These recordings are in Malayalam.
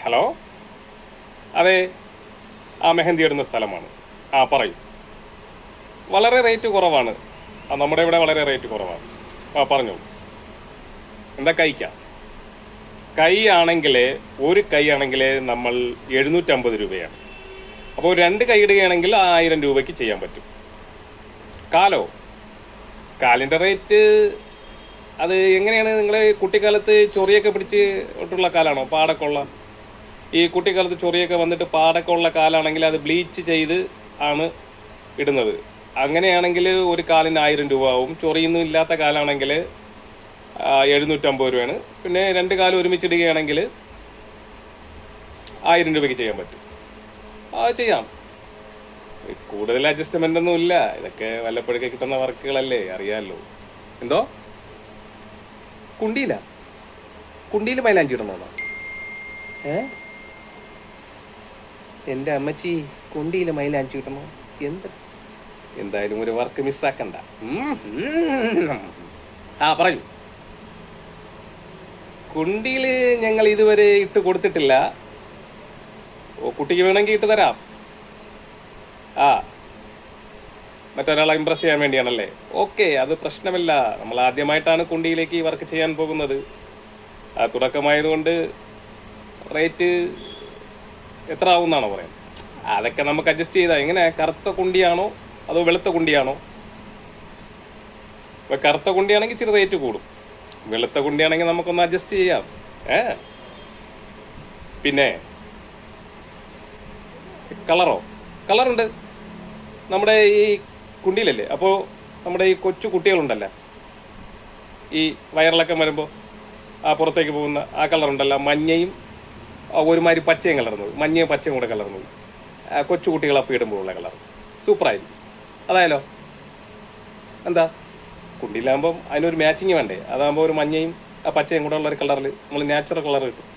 ഹലോ, അതെ, ആ മെഹന്തി ഇടുന്ന സ്ഥലമാണ്. ആ പറയൂ. വളരെ റേറ്റ് കുറവാണ്. നമ്മുടെ ഇവിടെ വളരെ റേറ്റ് കുറവാണ്. പറഞ്ഞോളൂ. എന്താ കൈക്കാ? കൈ ആണെങ്കിൽ ഒരു കൈ ആണെങ്കിൽ നമ്മൾ 750 രൂപയാണ്. അപ്പോൾ 2 കൈ ഇടുകയാണെങ്കിൽ 1000 രൂപയ്ക്ക് ചെയ്യാൻ പറ്റും. കാലോ? കാലിൻ്റെ റേറ്റ് അത് എങ്ങനെയാണ്? നിങ്ങൾ കുട്ടിക്കാലത്ത് ചൊറിയൊക്കെ പിടിച്ചിട്ടുള്ള കാലാണോ? പാടൊക്കെ ഉള്ള ഈ കുട്ടിക്കാലത്ത് ചൊറിയൊക്കെ വന്നിട്ട് പാടൊക്കെ ഉള്ള കാലാണെങ്കിൽ അത് ബ്ലീച്ച് ചെയ്ത് ആണ് ഇടുന്നത്. അങ്ങനെയാണെങ്കിൽ ഒരു കാലിന് 1000 രൂപ ആവും. ചൊറിയൊന്നും ഇല്ലാത്ത കാലാണെങ്കിൽ 750 രൂപയാണ്. പിന്നെ 2 കാലം ഒരുമിച്ചിടുകയാണെങ്കിൽ 1000 രൂപയ്ക്ക് ചെയ്യാൻ പറ്റും. ചെയ്യാം. കൂടുതൽ അഡ്ജസ്റ്റ്മെന്റ് ഒന്നും ഇല്ല. ഇതൊക്കെ വല്ലപ്പോഴൊക്കെ കിട്ടുന്ന വർക്കുകളല്ലേ, അറിയാമല്ലോ. എന്തോ കുണ്ടിയിൽ മൈലാഞ്ചി ഇടണോ? എൻ്റെ അമ്മച്ചി കുണ്ടിയിൽ മൈലാഞ്ചി ഇടണോ? എന്തായാലും ഒരു വർക്ക് മിസ്സാക്കണ്ട. പറയൂ. കുണ്ടിയിൽ ഞങ്ങൾ ഇതുവരെ ഇട്ട് കൊടുത്തിട്ടില്ല. കുട്ടിക്ക് വേണമെങ്കിൽ ഇട്ട് തരാം. മറ്റൊരാളെ ഇമ്പ്രസ് ചെയ്യാൻ വേണ്ടിയാണല്ലേ? ഓക്കെ, അത് പ്രശ്നമില്ല. നമ്മൾ ആദ്യമായിട്ടാണ് കുണ്ടിയിലേക്ക് ഈ വർക്ക് ചെയ്യാൻ പോകുന്നത്. തുടക്കമായതുകൊണ്ട് റേറ്റ് എത്ര ആവും എന്നാണോ പറയാം? അതൊക്കെ നമുക്ക് അഡ്ജസ്റ്റ് ചെയ്താൽ. എങ്ങനെ, കറുത്ത കുണ്ടിയാണോ അതോ വെളുത്ത കുണ്ടിയാണോ? കറുത്ത കുണ്ടിയാണെങ്കിൽ ഇച്ചിരി റേറ്റ് കൂടും. വെളുത്ത കുണ്ടിയാണെങ്കിൽ നമുക്കൊന്ന് അഡ്ജസ്റ്റ് ചെയ്യാം. പിന്നെ കളറുണ്ട് നമ്മുടെ ഈ കുണ്ടിയിലല്ലേ. അപ്പോൾ നമ്മുടെ ഈ കൊച്ചു കുട്ടികളുണ്ടല്ലോ, ഈ വയറിളക്കം വരുമ്പോൾ പുറത്തേക്ക് പോകുന്ന ആ കളറുണ്ടല്ലോ, മഞ്ഞയും ഒരുമാതിരി പച്ചയും കലർന്നത്, മഞ്ഞയും പച്ചയും കൂടെ കലർന്നത്, കൊച്ചു കുട്ടികളപ്പം ഇടുമ്പോഴുള്ള കളർ സൂപ്പറായിരിക്കും. അതായാലോ? എന്താ, കുണ്ടിയിലാകുമ്പം അതിനൊരു മാച്ചിങ് വേണ്ടേ? അതാകുമ്പോൾ ഒരു മഞ്ഞയും പച്ചയും കൂടെ ഉള്ള ഒരു കളറിൽ നമ്മൾ നാച്ചുറൽ കളർ കിട്ടും.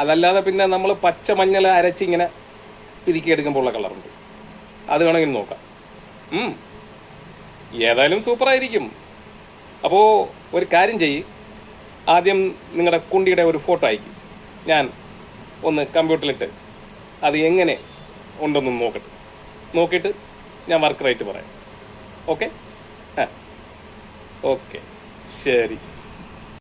അതല്ലാതെ പിന്നെ നമ്മൾ പച്ച മഞ്ഞൾ അരച്ചിങ്ങനെ പിരിക്കി എടുക്കുമ്പോഴുള്ള കളറുണ്ട്, അത് വേണമെങ്കിൽ നോക്കാം. ഏതായാലും സൂപ്പറായിരിക്കും. അപ്പോൾ ഒരു കാര്യം ചെയ്യ്, ആദ്യം നിങ്ങളുടെ കുണ്ടിയുടെ ഒരു ഫോട്ടോ അയക്കും. ഞാൻ ഒന്ന് കമ്പ്യൂട്ടറിലിട്ട് അത് എങ്ങനെ ഉണ്ടെന്ന് നോക്കിയിട്ട് ഞാൻ വർക്ക് റേറ്റ് പറയാം. ഓക്കെ? ഓക്കെ, ശരി.